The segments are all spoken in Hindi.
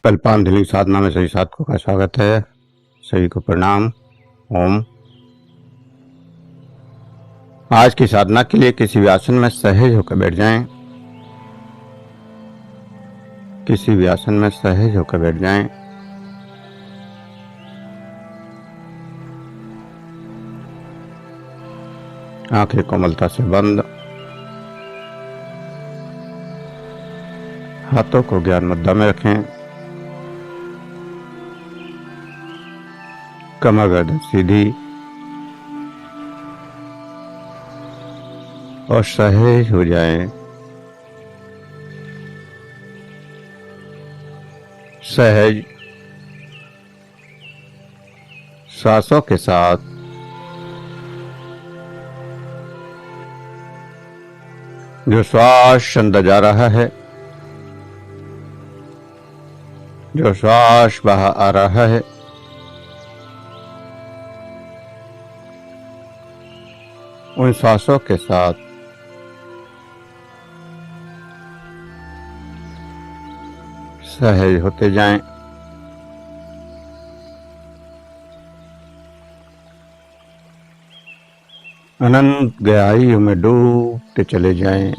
कल्पांजलि साधना में सभी साधकों का स्वागत है। सभी को प्रणाम। ओम। आज की साधना के लिए किसी भी आसन में सहज होकर बैठ जाएं। किसी भी आसन में सहज होकर बैठ जाएं। आंखें कोमलता से बंद। हाथों को ज्ञान मुद्रा में रखें। कमर गर्दन सीधी और सहज हो जाएं। सहज सांसों के साथ जो श्वास अंदर जा रहा है, जो श्वास बाहर आ रहा है, उन श्वासों के साथ सहज होते जाएं। अनंत गहराइयों में डूबते चले जाएं।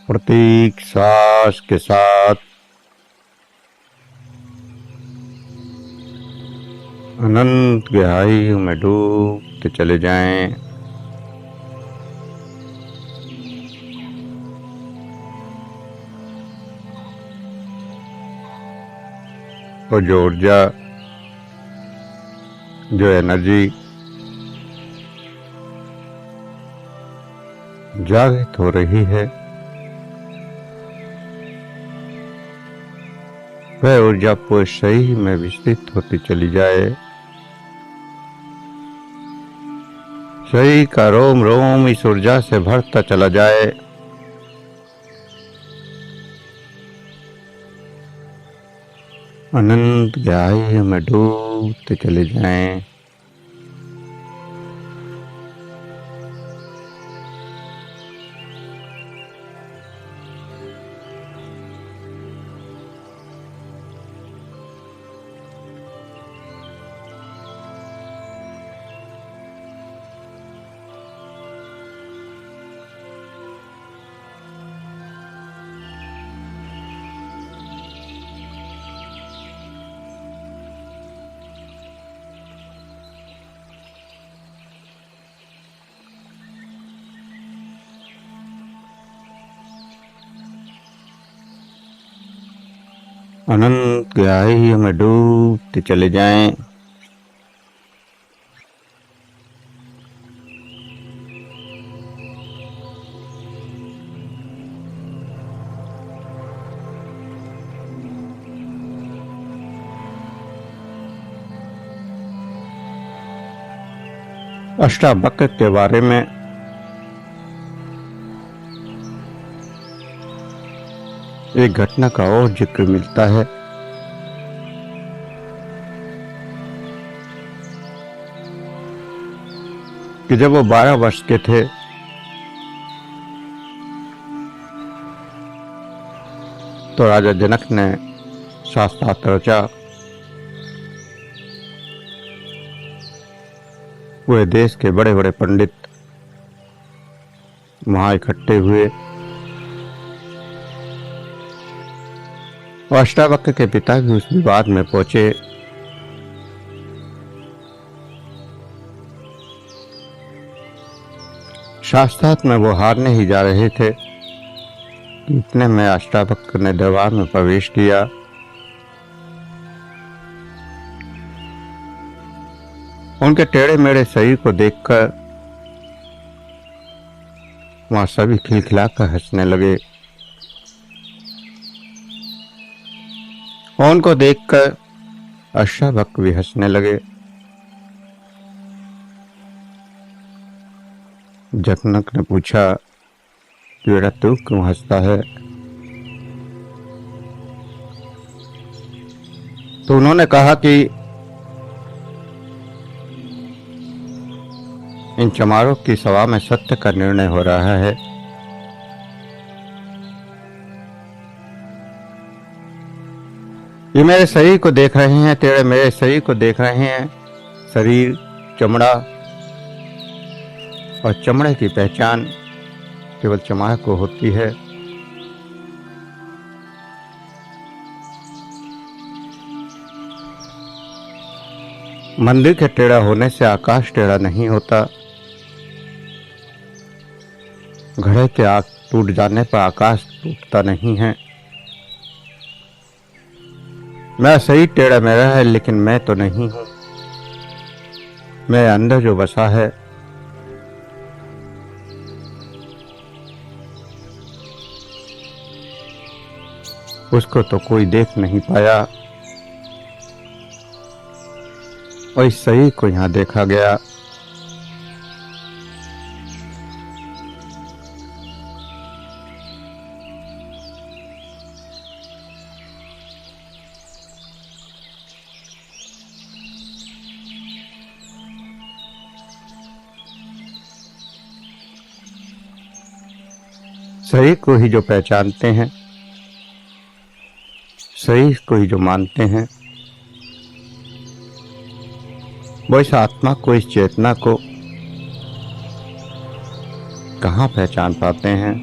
प्रत्येक श्वास के साथ अनंत गहराइयों में डूबते चले जाएं। और जो ऊर्जा, जो एनर्जी जागृत हो रही है, वह ऊर्जा पूरे शरीर में विस्तृत होती चली जाए। शरीर का रोम रोम इस ऊर्जा से भरता चला जाए। अनंत गहराइयों में डूबते चले जाएं। अनंत गहराइयों में डूबते चले जाएं। अष्टावक्र के बारे में एक घटना का और जिक्र मिलता है। कि जब वो 12 वर्ष के थे तो राजा जनक ने शास्त्रार्थ रचा। पूरे देश के बड़े बड़े पंडित वहां इकट्ठे हुए। अष्टावक्र के पिता भी उस विवाद में पहुंचे। शास्त्रार्थ में वो हारने ही जा रहे थे। इतने में अष्टावक्र ने दरबार में प्रवेश किया। उनके टेढ़े मेढ़े शरीर को देखकर वहां सभी खिलखिलाकर हंसने लगे। उनको देखकर अष्टावक्र भी हंसने लगे। जनक ने पूछा कि बेटा तू क्यों हंसता है? तो उन्होंने कहा कि इन चमारों की सभा में सत्य का निर्णय हो रहा है। ये मेरे शरीर को देख रहे हैं, तेरे मेरे शरीर को देख रहे हैं। शरीर, चमड़ा, और चमड़े की पहचान केवल चमार को होती है। मंदिर के टेढ़ा होने से आकाश टेढ़ा नहीं होता। घड़े के आग टूट जाने पर आकाश टूटता नहीं है। मेरा शरीर टेढ़ा मेरा है, लेकिन मैं तो नहीं हूं। मेरे अंदर जो बसा है उसको तो कोई देख नहीं पाया, और इस शरीर को यहां देखा गया। शरीर को ही जो पहचानते हैं, शरीर को ही जो मानते हैं, वो इस आत्मा को, इस चेतना को कहाँ पहचान पाते हैं।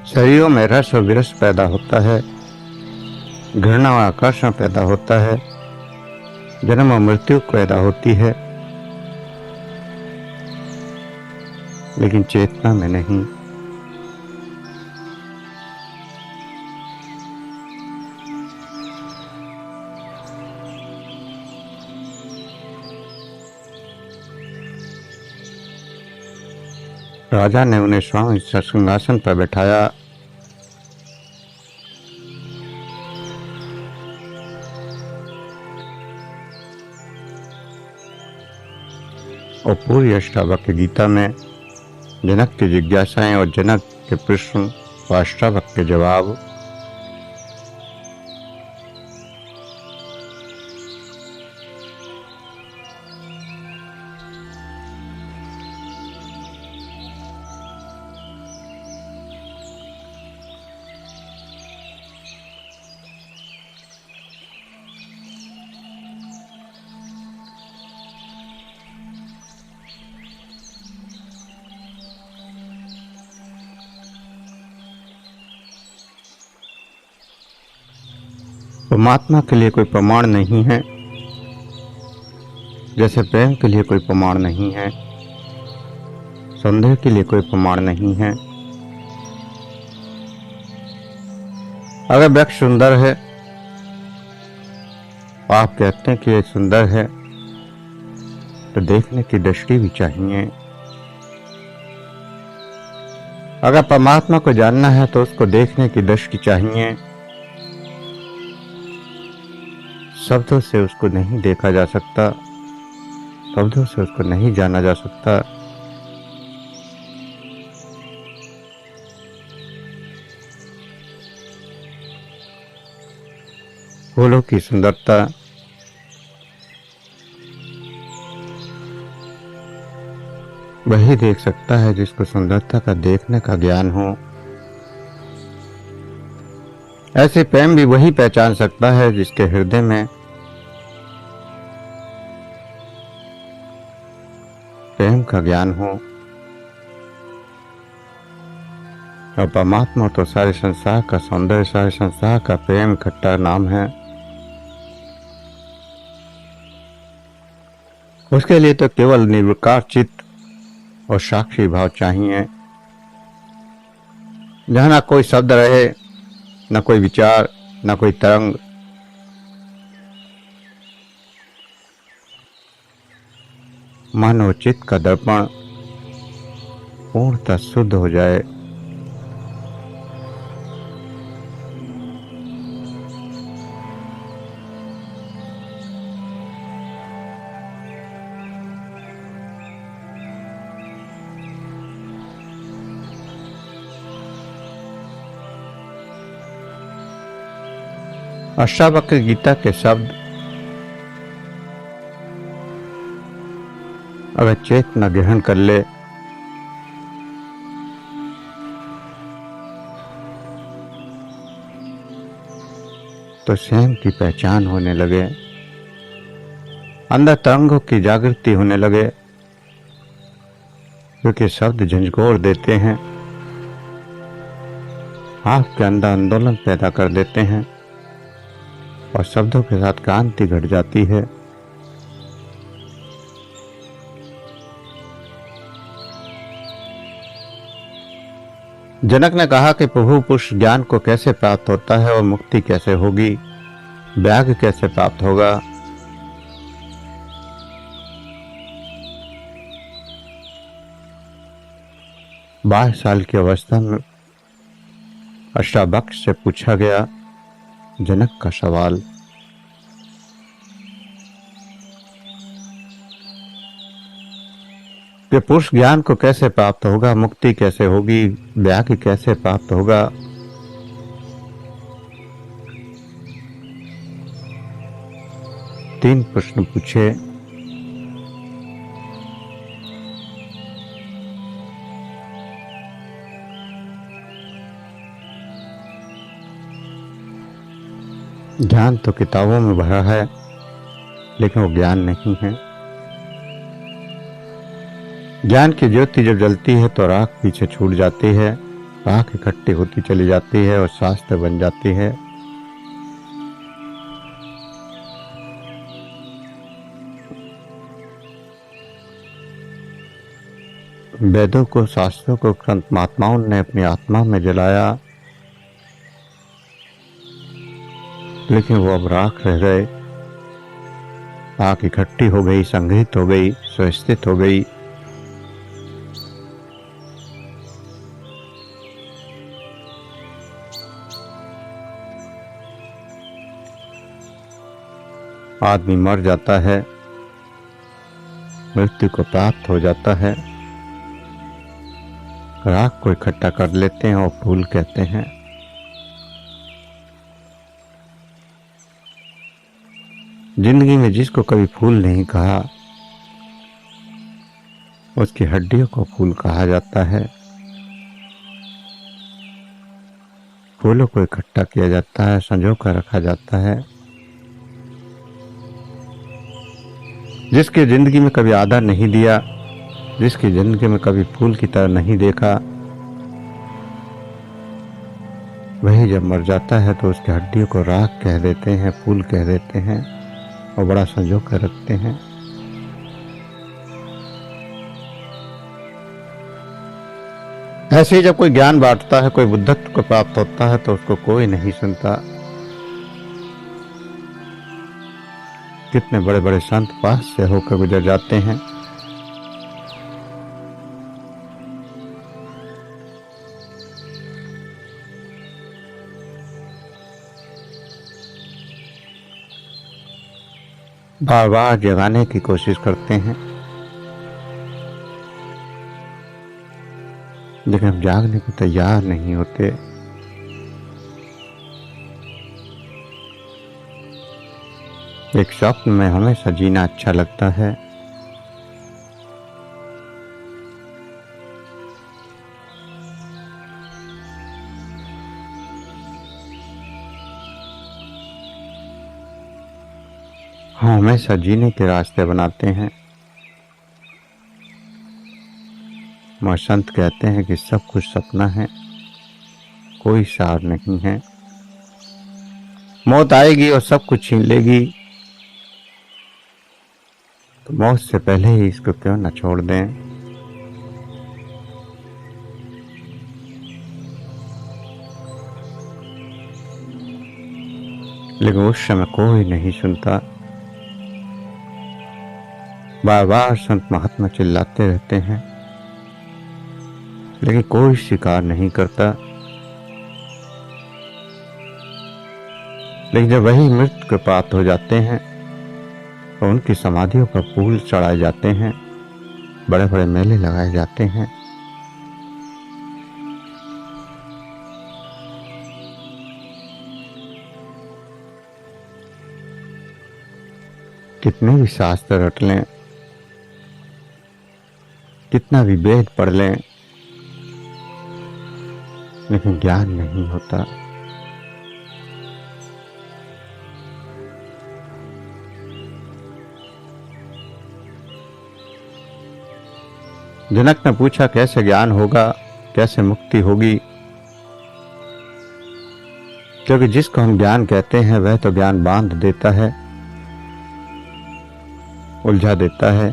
शरीरों में रस और विरस पैदा होता है, घृणा और आकर्षण पैदा होता है, जन्म और मृत्यु पैदा होती है, लेकिन चेतना में नहीं। राजा ने उन्हें स्वयं सिंहासन पर बैठाया। और पूरी अष्टावक्र गीता में जनक की जिज्ञासाएं और जनक के प्रश्न और अष्टावक्र के जवाब, परमात्मा के लिए कोई प्रमाण नहीं है, जैसे प्रेम के लिए कोई प्रमाण नहीं है, सौंदर्य के लिए कोई प्रमाण नहीं है। अगर वृक्ष सुंदर है, आप कहते हैं कि ये सुंदर है, तो देखने की दृष्टि भी चाहिए। अगर परमात्मा को जानना है तो उसको देखने की दृष्टि चाहिए। शब्दों से उसको नहीं देखा जा सकता, शब्दों से उसको नहीं जाना जा सकता। फूलों की सुंदरता, वही देख सकता है जिसको सुंदरता का देखने का ज्ञान हो। ऐसे प्रेम भी वही पहचान सकता है जिसके हृदय में प्रेम का ज्ञान हो। और परमात्मा तो सारे संसार का सौंदर्य, सारे संसार का प्रेम इकट्ठा नाम है। उसके लिए तो केवल निर्विकार चित्त और साक्षी भाव चाहिए, जहां ना कोई शब्द रहे, न कोई विचार, न कोई तरंग। मन और चित्त का दर्पण पूर्णतः शुद्ध हो जाए। अष्टावक्र गीता के शब्द अगर चेतना ग्रहण कर ले तो स्वयं की पहचान होने लगे, अंदर तरंगों की जागृति होने लगे, क्योंकि शब्द झंझोर देते हैं, आपके अंदर आंदोलन पैदा कर देते हैं और शब्दों के साथ क्रांति घट जाती है। जनक ने कहा कि प्रभु पुरुष ज्ञान को कैसे प्राप्त होता है और मुक्ति कैसे होगी, वैराग्य कैसे प्राप्त होगा। 22 साल की अवस्था में अष्टावक्र से पूछा गया जनक का सवाल। कि पुरुष ज्ञान को कैसे प्राप्त होगा, मुक्ति कैसे होगी, वैराग्य कैसे प्राप्त होगा। तीन प्रश्न पूछे। ज्ञान तो किताबों में भरा है, लेकिन वो ज्ञान नहीं है। ज्ञान की ज्योति जब जलती है तो राख पीछे छूट जाती है, राख इकट्ठी होती चली जाती है और शास्त्र बन जाती है। वेदों को, शास्त्रों को संत महात्माओं ने अपनी आत्मा में जलाया, लेकिन वो अब राख रह गए। राख इकट्ठी हो गई, संग्रहित हो गई, सुस्थित हो गई। आदमी मर जाता है, मृत्यु को प्राप्त हो जाता है, राख को इकट्ठा कर लेते हैं और फूल कहते हैं। जिंदगी में जिसको कभी फूल नहीं कहा, उसकी हड्डियों को फूल कहा जाता है। फूलों को इकट्ठा किया जाता है, संजो कर रखा जाता है। जिसकी जिंदगी में कभी आदर नहीं दिया, जिसकी जिंदगी में कभी फूल की तरह नहीं देखा, वही जब मर जाता है तो उसकी हड्डियों को राख कह देते हैं, फूल कह देते हैं और बड़ा संजो कर रखते हैं। ऐसे ही जब कोई ज्ञान बांटता है, कोई बुद्धत्व को प्राप्त होता है, तो उसको कोई नहीं सुनता। कितने बड़े बड़े संत पास से होकर गुजर जाते हैं। बार बार जगाने की कोशिश करते हैं, लेकिन हम जागने को तैयार नहीं होते। एक स्वप्न में हमेशा जीना अच्छा लगता है। हम हमेशा जीने के रास्ते बनाते हैं। मगर संत कहते हैं कि सब कुछ सपना है, कोई सार नहीं है। मौत आएगी और सब कुछ छीन लेगी, तो मौत से पहले ही इसको क्यों न छोड़ दें। लेकिन उस समय कोई नहीं सुनता। बार बार संत महात्मा चिल्लाते रहते हैं, लेकिन कोई स्वीकार नहीं करता। लेकिन जब वही मृत्यु के प्राप्त हो जाते हैं तो उनकी समाधियों पर फूल चढ़ाए जाते हैं, बड़े बड़े मेले लगाए जाते हैं। कितने भी शास्त्र रट लें, कितना भी वेद पढ़ लें, लेकिन ज्ञान नहीं होता। जनक ने पूछा, कैसे ज्ञान होगा, कैसे मुक्ति होगी? क्योंकि जिसको हम ज्ञान कहते हैं वह तो ज्ञान बांध देता है, उलझा देता है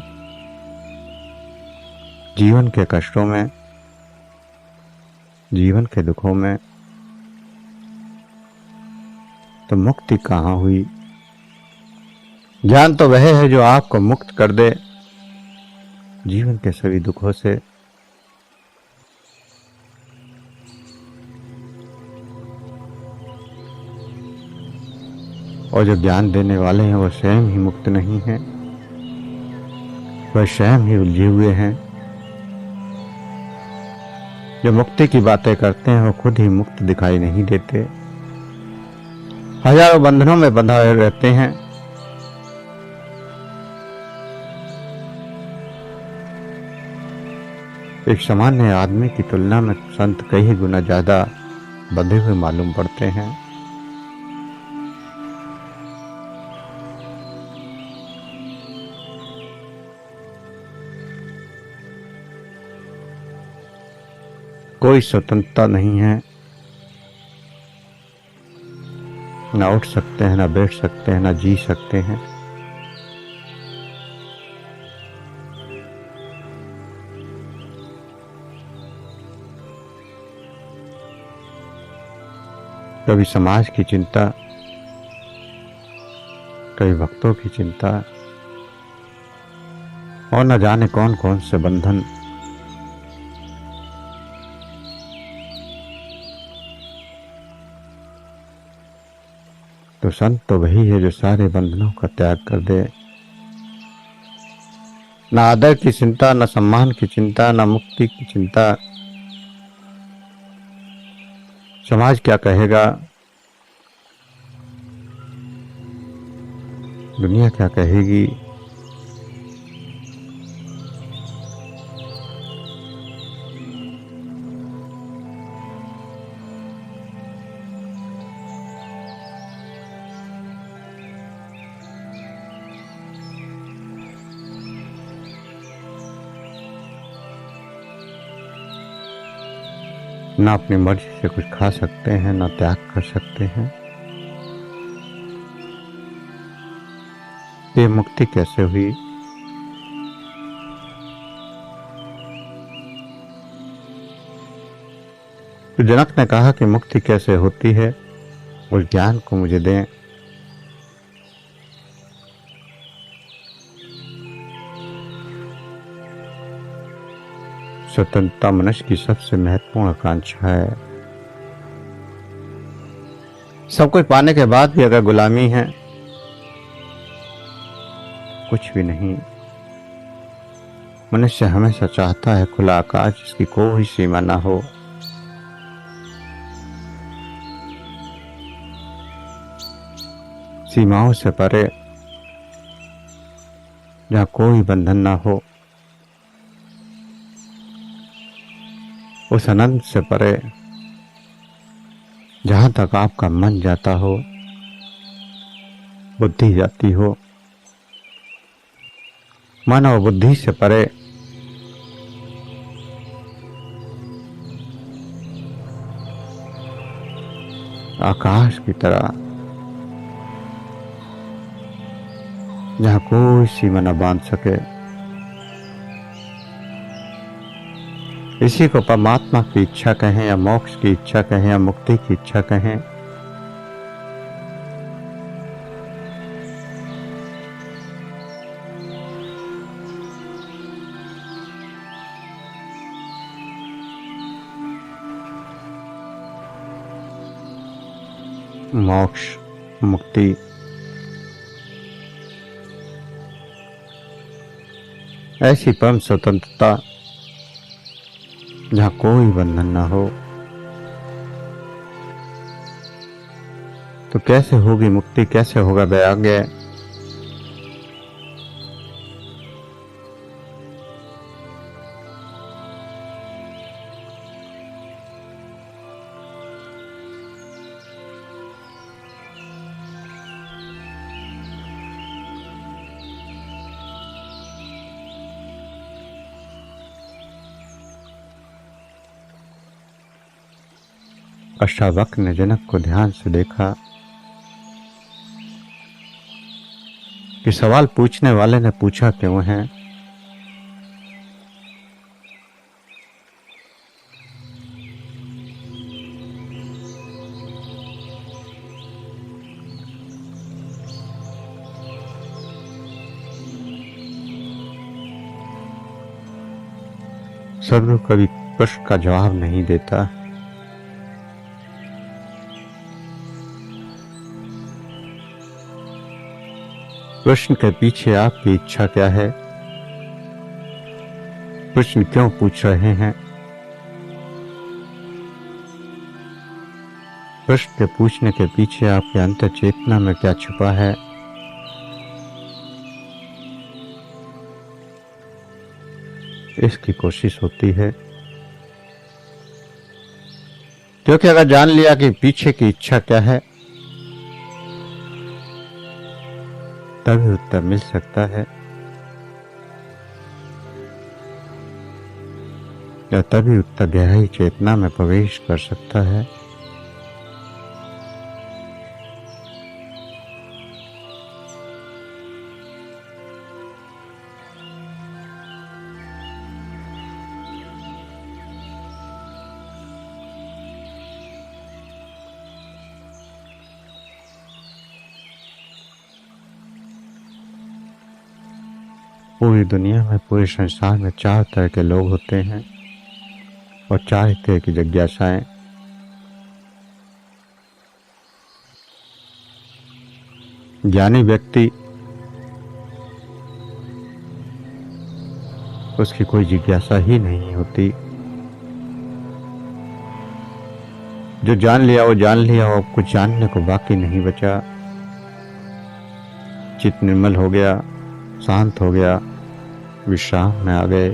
जीवन के कष्टों में, जीवन के दुखों में। तो मुक्ति कहाँ हुई? ज्ञान तो वह है जो आपको मुक्त कर दे जीवन के सभी दुखों से। और जो ज्ञान देने वाले हैं वो स्वयं ही मुक्त नहीं है, वह स्वयं ही उलझे हुए हैं। जो मुक्ति की बातें करते हैं वो खुद ही मुक्त दिखाई नहीं देते, हजारों बंधनों में बंधा रहते हैं। एक सामान्य आदमी की तुलना में संत कई गुना ज्यादा बंधे हुए मालूम पड़ते हैं। कोई स्वतंत्रता नहीं है, ना उठ सकते हैं, ना बैठ सकते हैं, ना जी सकते हैं। कभी समाज की चिंता, कभी भक्तों की चिंता, और न जाने कौन कौन से बंधन। तो संत तो वही है जो सारे बंधनों का त्याग कर दे। न आदर की चिंता, न सम्मान की चिंता, न मुक्ति की चिंता। समाज क्या कहेगा, दुनिया क्या कहेगी, ना अपनी मर्जी से कुछ खा सकते हैं, ना त्याग कर सकते हैं। ये मुक्ति कैसे हुई? तो जनक ने कहा कि मुक्ति कैसे होती है, उस ज्ञान को मुझे दें। स्वतंत्रता मनुष्य की सबसे महत्वपूर्ण आकांक्षा है। सब कुछ पाने के बाद भी अगर गुलामी है, कुछ भी नहीं। मनुष्य हमेशा चाहता है खुला आकाश जिसकी कोई सीमा ना हो। सीमाओं से परे, जहां कोई बंधन ना हो। उस अनंत से परे, जहां तक आपका मन जाता हो, बुद्धि जाती हो। मन और बुद्धि से परे आकाश की तरह, जहां कोई सीमा न बांध सके। इसी को परमात्मा की इच्छा कहें या मोक्ष की इच्छा कहें या मुक्ति की इच्छा कहें। मोक्ष, मुक्ति, ऐसी परम स्वतंत्रता जहां कोई बंधन ना हो। तो कैसे होगी मुक्ति, कैसे होगा वैराग्य? अष्टावक्र ने जनक को ध्यान से देखा कि सवाल पूछने वाले ने पूछा क्यों है। सदगुरु कभी प्रश्न का जवाब नहीं देता। प्रश्न के पीछे आपकी इच्छा क्या है? प्रश्न क्यों पूछ रहे हैं? प्रश्न के पूछने के पीछे आपके अंतर चेतना में क्या छुपा है? इसकी कोशिश होती है, क्योंकि अगर जान लिया कि पीछे की इच्छा क्या है, तभी उत्तर मिल सकता है, या तभी उत्तर गहरी चेतना में प्रवेश कर सकता है। पूरी दुनिया में, पूरे संसार में 4 तरह के लोग होते हैं और 4 तरह की जिज्ञासाएं। ज्ञानी व्यक्ति, उसकी कोई जिज्ञासा ही नहीं होती। जो जान लिया वो जान लिया, और कुछ जानने को बाकी नहीं बचा। चित्त निर्मल हो गया, शांत हो गया, विश्राम में आ गए।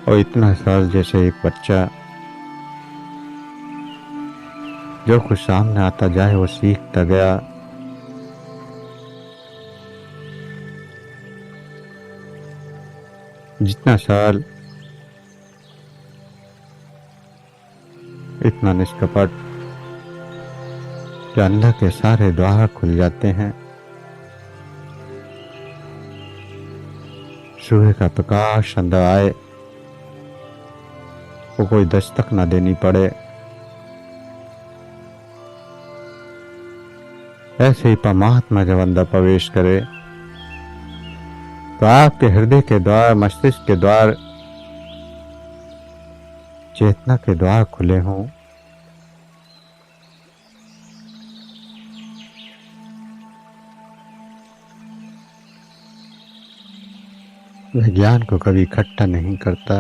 और इतना सरल, जैसे एक बच्चा जो कुछ सामने आता जाए वो सीखता गया। जितना सरल, इतना निष्कपट कि अंदर के सारे द्वार खुल जाते हैं। सूर्य का प्रकाश अंदर आए, वो कोई दस्तक न देनी पड़े। ऐसे ही परमात्मा जब अंदर प्रवेश करे तो आपके हृदय के द्वार, मस्तिष्क के द्वार, चेतना के द्वार खुले हों। वह ज्ञान को कभी इकट्ठा नहीं करता।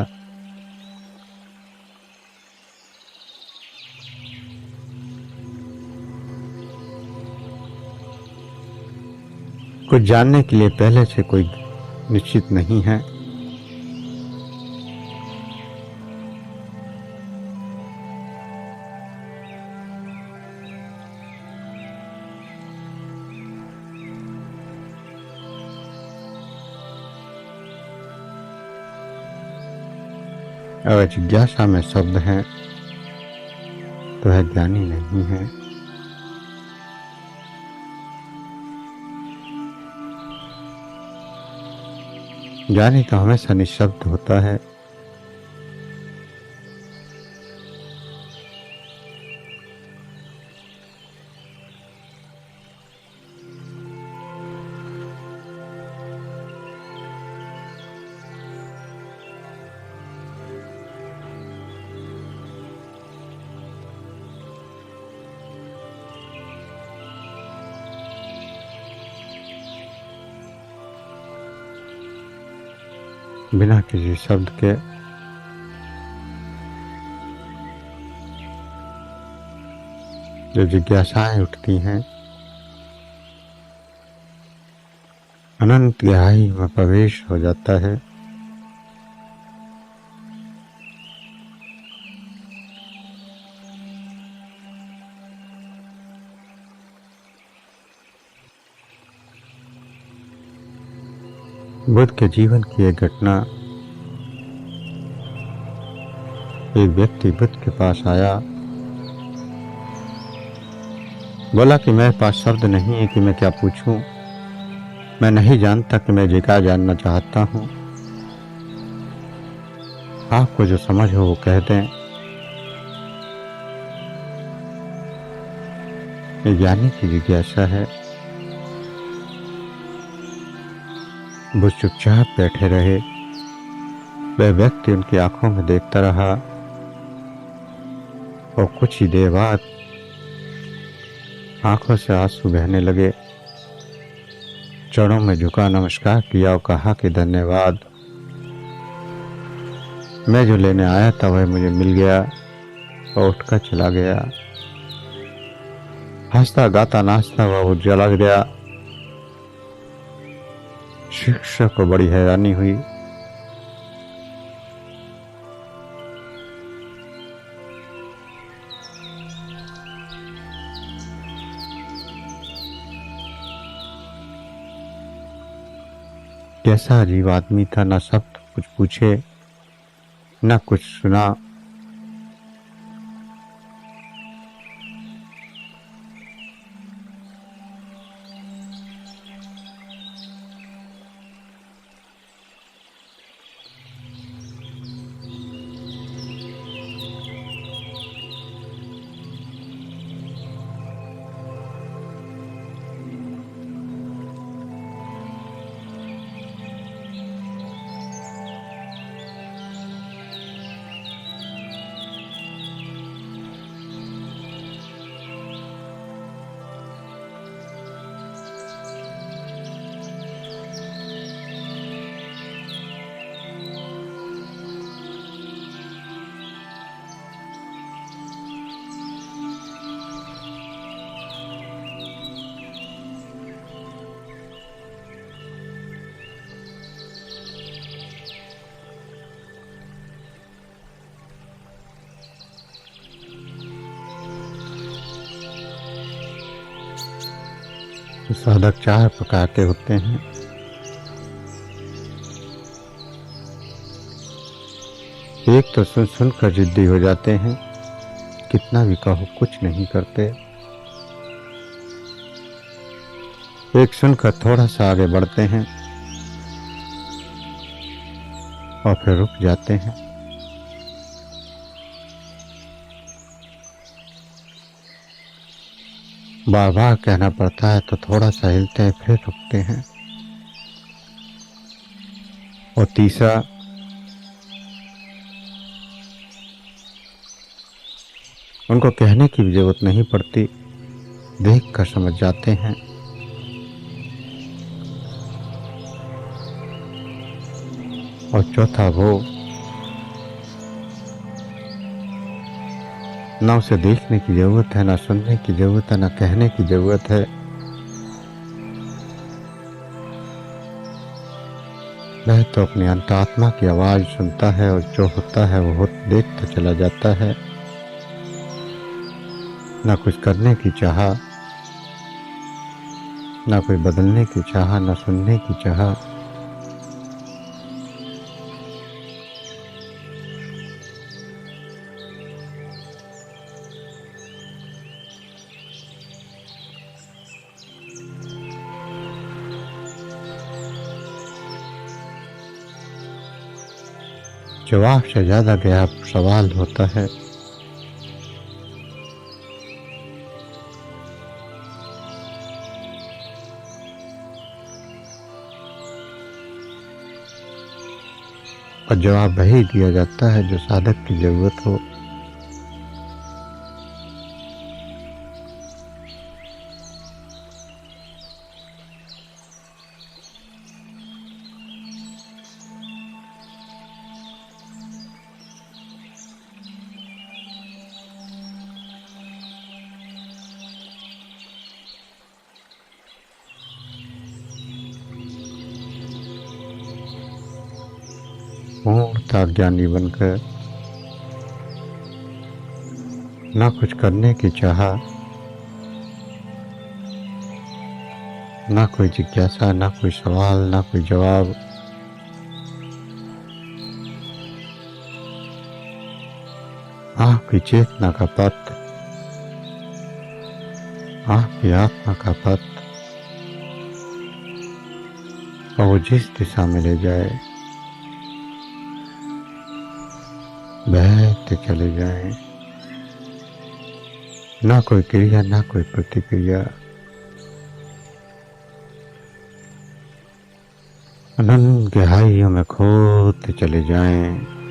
कुछ जानने के लिए पहले से कोई निश्चित नहीं है। अगर जिज्ञासा में शब्द हैं तो वह ज्ञानी नहीं है। ज्ञानी तो हमेशा निःशब्द होता है। बिना किसी शब्द के जो जिज्ञासाएं उठती हैं, अनंत गहराई में प्रवेश हो जाता है। बुद्ध के जीवन की एक घटना। एक व्यक्ति बुद्ध के पास आया, बोला कि मेरे पास शब्द नहीं है कि मैं क्या पूछूं। मैं नहीं जानता कि मैं क्या जानना चाहता हूं। आपको जो समझ हो वो कह दें। ये ज्ञानी की जिज्ञासा है। बुद्ध चुपचाप बैठे रहे। वह व्यक्ति उनकी आंखों में देखता रहा और कुछ ही देर बाद आंखों से आंसू बहने लगे। चरणों में झुका, नमस्कार किया और कहा कि धन्यवाद, मैं जो लेने आया था वह मुझे मिल गया, और उठकर चला गया। हंसता गाता नाचता हुआ वो चला गया। शिक्षक को बड़ी हैरानी हुई। कैसा अजीब आदमी था, ना शब्द कुछ पूछे ना कुछ सुना। साधक 4 प्रकार के होते हैं। एक तो सुन सुनकर जिद्दी हो जाते हैं, कितना भी कहो कुछ नहीं करते। एक सुनकर थोड़ा सा आगे बढ़ते हैं और फिर रुक जाते हैं। बार बार कहना पड़ता है तो थोड़ा सा हिलते हैं, फिर रुकते हैं। और तीसरा, उनको कहने की भी जरूरत नहीं पड़ती, देख कर समझ जाते हैं। और चौथा वो, ना उसे देखने की जरूरत है, ना सुनने की जरूरत है, ना कहने की जरूरत है। वह तो अपनी अंतरात्मा की आवाज सुनता है और जो होता है वो देखता चला जाता है। ना कुछ करने की चाह, ना कोई बदलने की चाह, ना सुनने की चाह। जवाब से ज्यादा गहरा सवाल होता है। और जवाब वही दिया जाता है जो साधक की जरूरत हो। पूर्णतः ज्ञानी बनकर ना कुछ करने की चाह, ना कोई जिज्ञासा, ना कोई सवाल, ना कोई जवाब, आपकी चेतना का पथ, आपकी आत्मा का पथ, और वो जिस दिशा में ले जाए बहते चले जाएं। ना कोई क्रिया, ना कोई प्रतिक्रिया, अनंत गहराइयों में खोदते चले जाएं।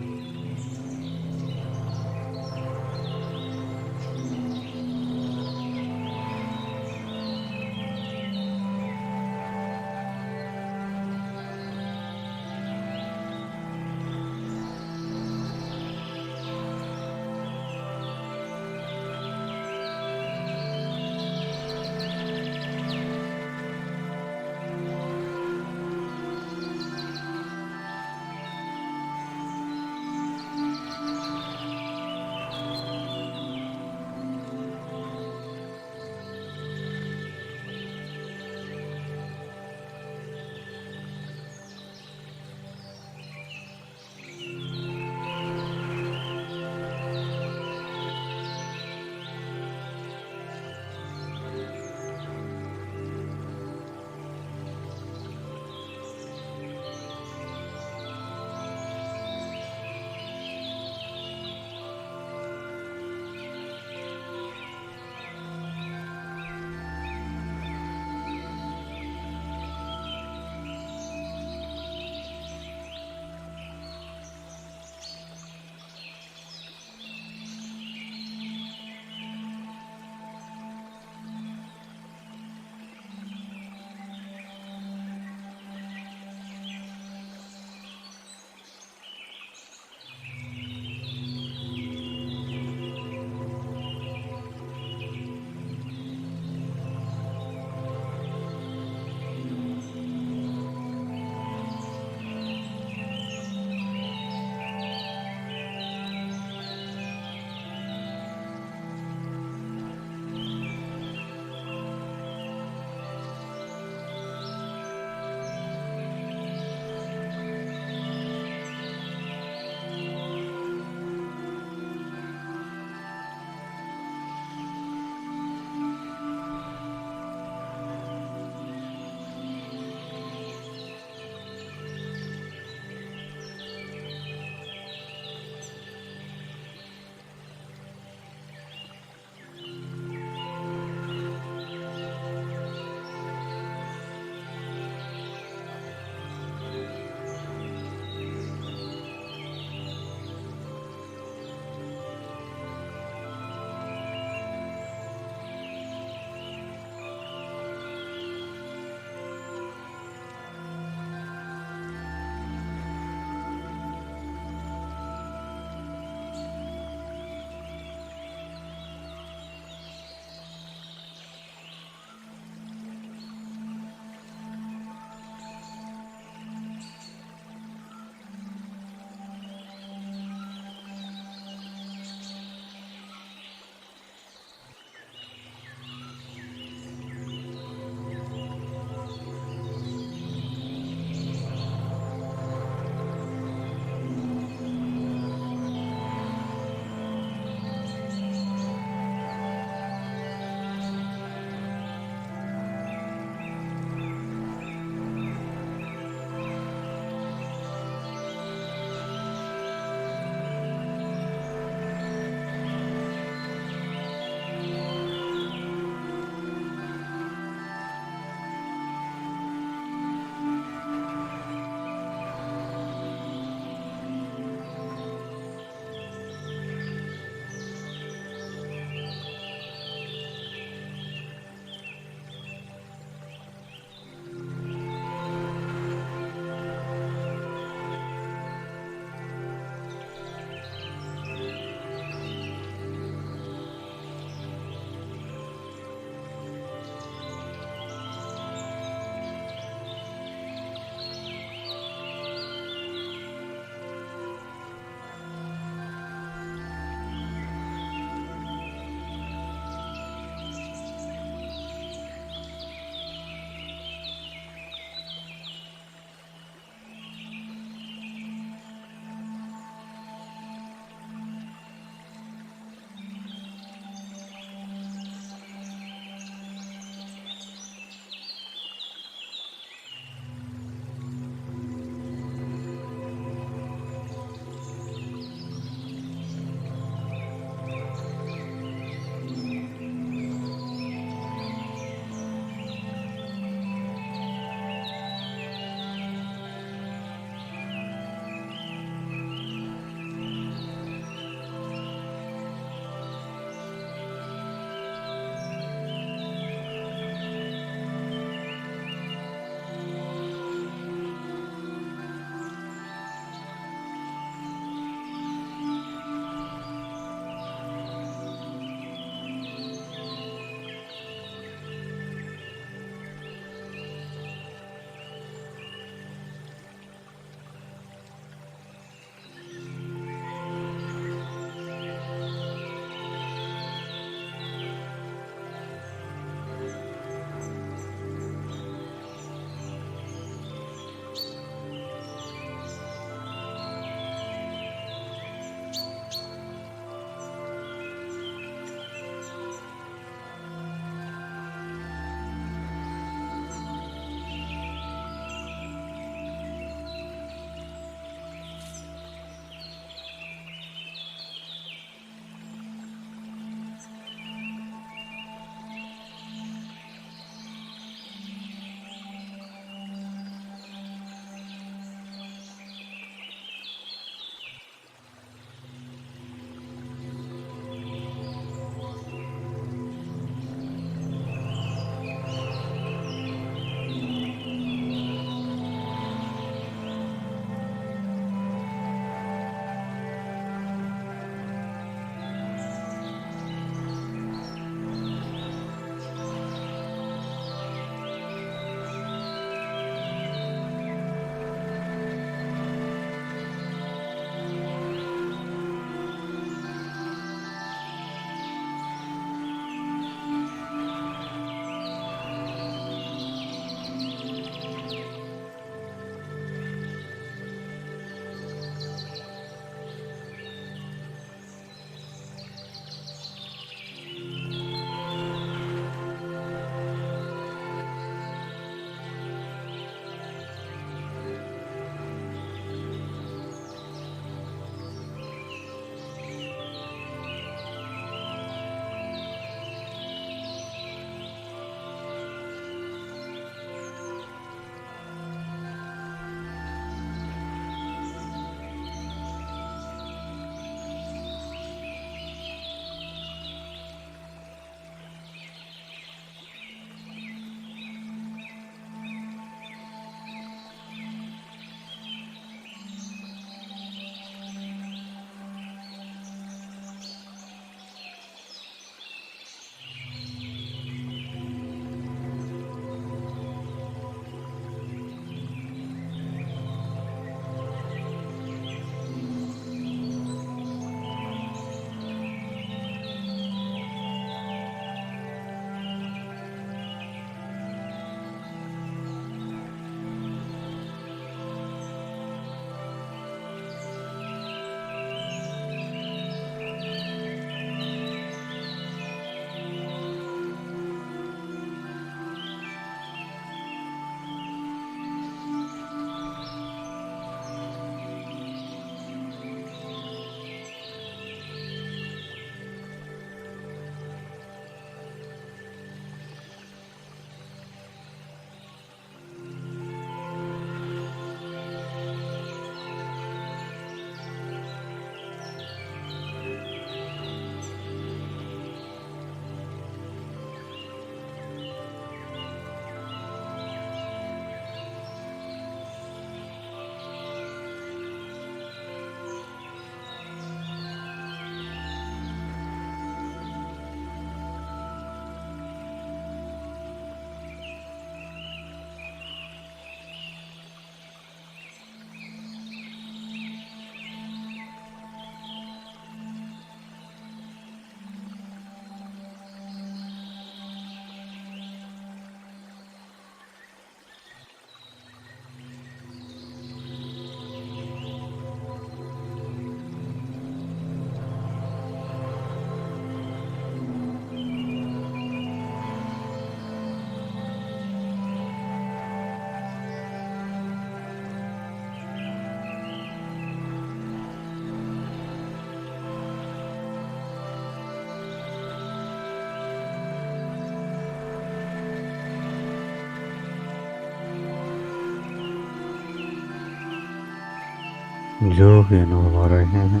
जो भी अनुभव हो रहे हैं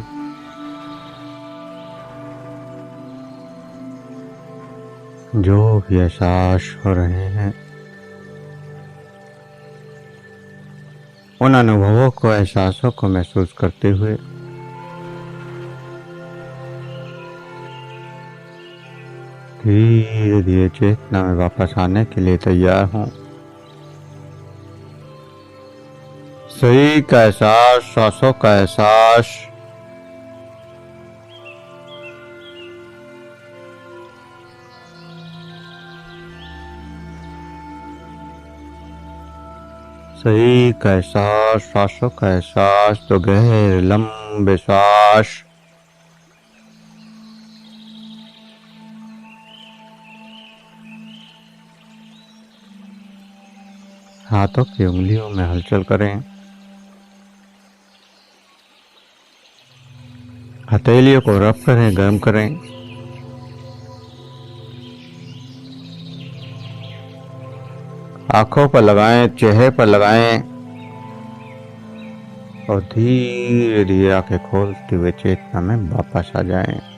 जो भी एहसास हो रहे हैं उन अनुभवों को एहसासों को महसूस करते हुए धीरे धीरे चेतना में वापस आने के लिए तैयार हूं। शरीर का एहसास, सांसों का एहसास, शरीर का एहसास, सांसों का एहसास, तो गहरे लंबे सांस, हाथों की उंगलियों में हलचल करें, हथेलियों को रब करें, गर्म करें। आंखों पर लगाएं, चेहरे पर लगाएं और धीरे धीरे आंखें खोलते हुए चेतना में वापस आ जाएं।